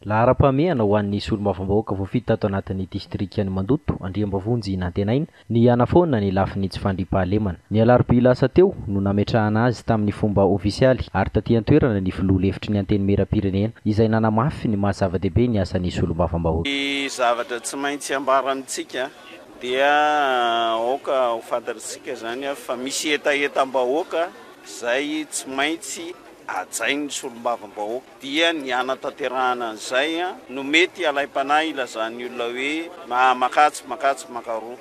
Lahara-pameana ho an'ny solombavambahoaka voafita ato anatin'ny distrikany Mandoto, Andriambavonjy Nantenaina, ny anafoana ny lafin'ny tsy fandriam-pahalemana. Ny alarobia lasa teo no nametrahana azy tamin'ny fomba ofisialy ary taty an-toerana ny filoha-hevitry ny antenimieram-pirenena izay nanamafy ny mahazava-dehibe ny asan'ny solombavambahoaka. Ny zavatra tsy maintsy ambarantsika dia aoka ho fantatsika zany fa misy etaetam-bahoaka zay tsy maintsy ajain'ny solombavambahoaka dia ny anatanterahana an'izay no mety alaim-panahy ilazan'ny olona hoe makatsy makaroa.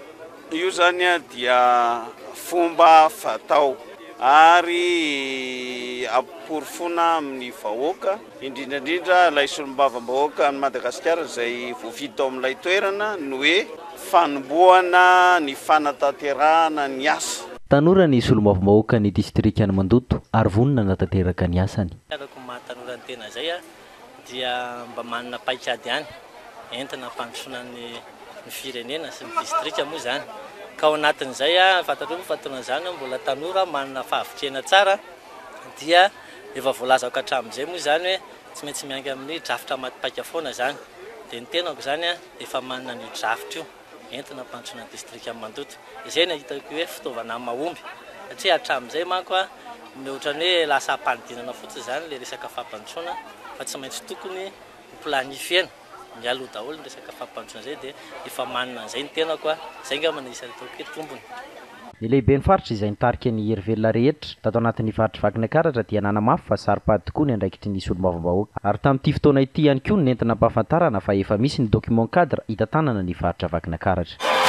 Io zany dia fomba fatao ary amporofona amin'ny vahoaka indrindrandrindra ilay solombavambahoaka ny Madagasikara izay voafito amin'ilay toerana no hoe fanombohana ny fanatanterahana ny asa. Tanora ny solombavambahoaka ny distrikany Mandoto ary vonona natanteraka ny asany. Arako mahatanora ny tena zay dia mba manana paikady ihany entina fampandrosoana ny firenena sy ny distrika moa zany. Ka ao anatin'izay fantatrao fahatonana zany mbola tanora manana fahavitrena tsara dia efa voalaza ka hatramin'izay moa zany hoe tsy maintsy mianky amin'ny drafitra matipaika foana zany. Dia ny tenako zany efa manana ny drafitra io entina fampandrosoana ny distrika Mandoto. Izay no hitako hoe fitaovana mahomby satria hatramin'izay manko ohatrany hoe lasa ampanidinana fotsiny zany le resaka fampandrosoana fa tsy maintsy tokony planifiena mialoha daholo ny resaka fampandrosoana zay dia efa manana an'izay ny tenako izay angamba isany hitako hoe tombony. Ny lehiben'ny faritra izay nitarika ny hery velona rehetra tato anatin'ny faritra Vakinankaratra dia nanamafy fa saripady tokoa ny andraikitry ny solombavambahoaka ary tamin'ity fotoana ity ihany koa nentina ampahafantarana fa efa misy ny document cadre hita tanana ny faritra Vakinankaratra.